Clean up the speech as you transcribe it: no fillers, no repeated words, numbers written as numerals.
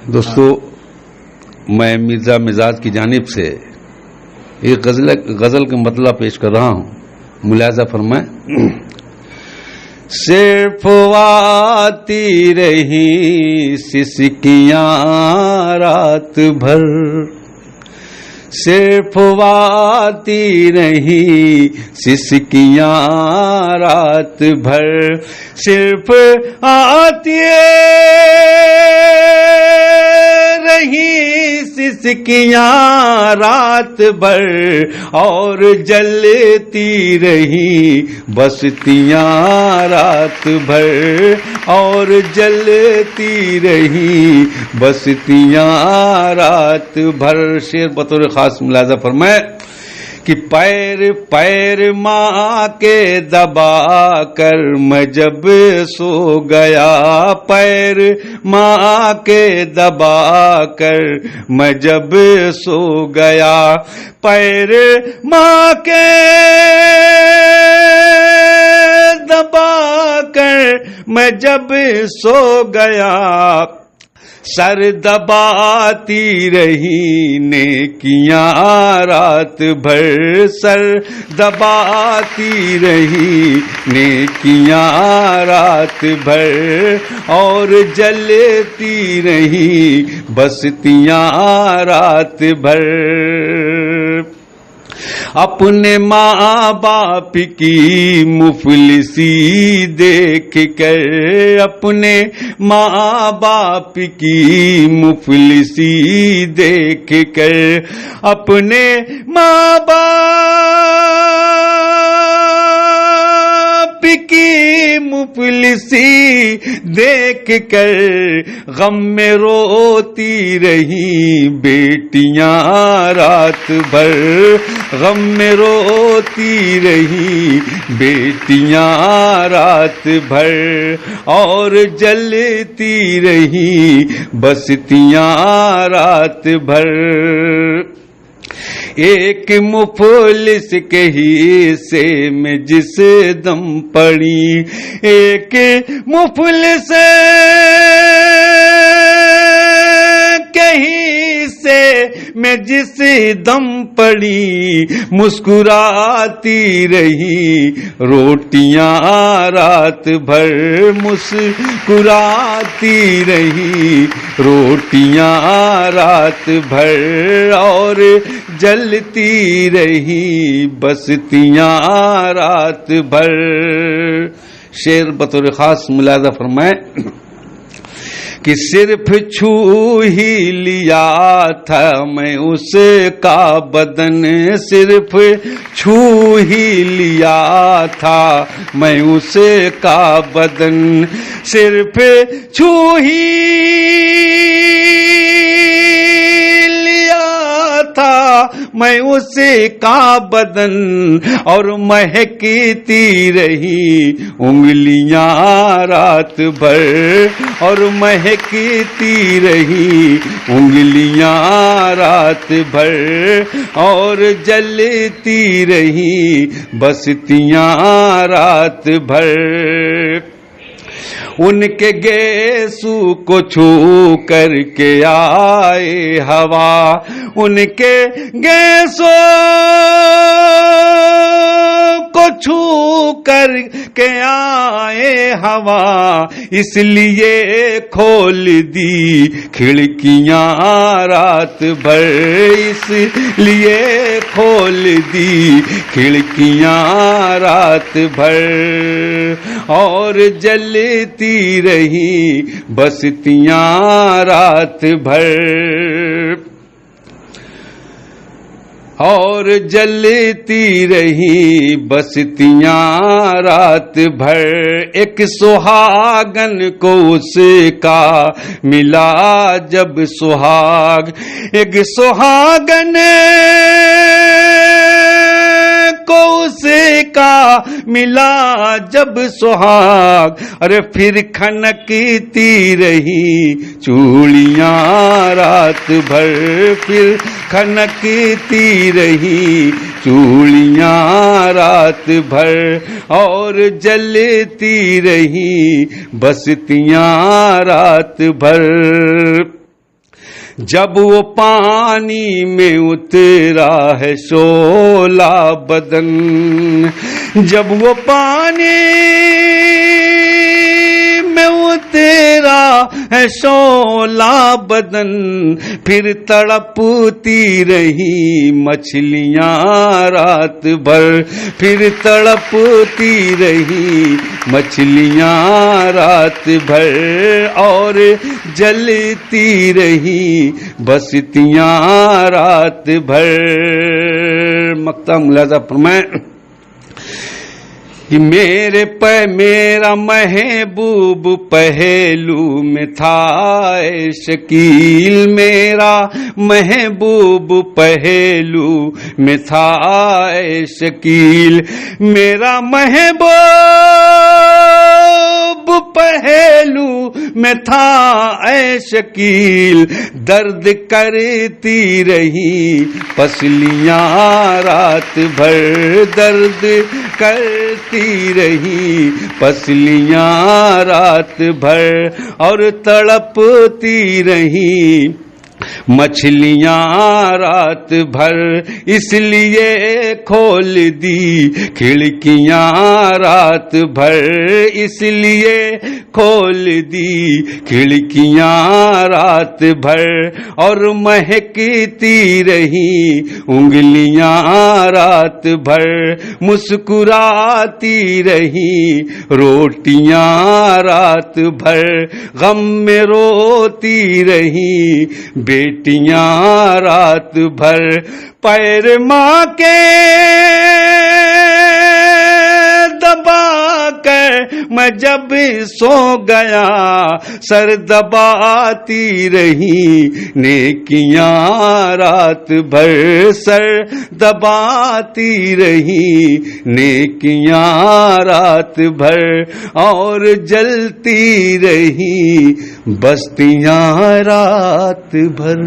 दोस्तों, मैं मिर्जा मिजाज की जानिब से एक गजल का मतलब पेश कर रहा हूँ। मुलाजा फरमाएं। सिर्फ आती रही सिसकियां रात भर, सिर्फ आती रही सिसकियां रात भर, सिर्फ आती रही सिसकियां रात भर और जलती रही बस्तियां रात भर और जलती रही बस्तियां रात भर। शेर बतौर खास मुलाजा फरमाए कि पैर पैर माँ के दबा कर मैं जब सो गया, पैर माँ के दबा कर मैं जब सो गया, पैर माँ के दबा कर मैं जब सो गया, सर दबाती रही नेकियां रात भर, सर दबाती रही नेकियां रात भर और जलती रही बस्तियां रात भर। अपने माँ बाप की मुफलिसी देख कर, अपने माँ बाप की मुफलिसी देख कर, अपने माँ बाप की मुफलिसी देख कर गम में रोती रही बेटियां रात भर, गम में रोती रही बेटियां रात भर और जलती रही बस्तियां रात भर। एक मुफलिस के हिस्से में जिस दम पड़ी, एक मुफलिस के हिस्से में जिस दम पड़ी, मुस्कुराती रही रोटियां रात भर, मुस्कुराती रही रोटियां रात भर और जलती रही बस्तियां रात भर। शेर बतौर खास मुलाजा फरमाए कि सिर्फ छू ही लिया था मैं उसका बदन, सिर्फ छू ही लिया था मैं उसका बदन, सिर्फ छू ही लिया था मैं उसका बदन और महकती रही उंगलियां रात भर और महकती रही उंगलियां रात भर और जलती रही बस्तियां रात भर। उनके गेसू को छू करके आए हवा, उनके गेसू को छू करके आए हवा, इसलिए खोल दी खिड़कियां रात भर, इसलिए खोल दी खिड़कियां रात भर और जलती रही बस्तियां रात भर और जलती रही बस्तियां रात भर। एक सुहागन को उसका मिला जब सुहाग, एक सुहागन को उसका मिला जब सुहाग, अरे फिर खनकती रही चूड़ियां रात भर, फिर खनकती रही चूड़ियां रात भर और जलती रही बस्तियां रात भर। जब वो पानी में उतरा है शोला बदन, जब वो पानी में उतरा है शोला बदन, फिर तड़पती रही मछलियां रात भर, फिर तड़पती रही मछलियां रात भर, और जलती रही बस्तियां रात भर। मक्ता मुलाजा फरमाए कि मेरा महबूब पहलू में था शकील, मेरा महबूब पहलू में था शकील, मेरा महबूब पहलू में था शकील, दर्द करती रही पसलियां रात भर, दर्द करती रही पसलियां रात भर, और तड़पती रही मछलियां रात भर, इसलिए खोल दी खिड़कियां रात भर, इसलिए खोल दी खिड़कियां रात भर, और महकती रही उंगलियां रात भर, मुस्कुराती रही रोटियां रात भर, गम में रोती रही बेटियां रात भर, पैर माँ के दबा कर मैं जब सो गया, सर दबाती रही नेकियां रात भर, सर दबाती रही नेकियां रात भर, और जलती रही बस्तियां रात भर।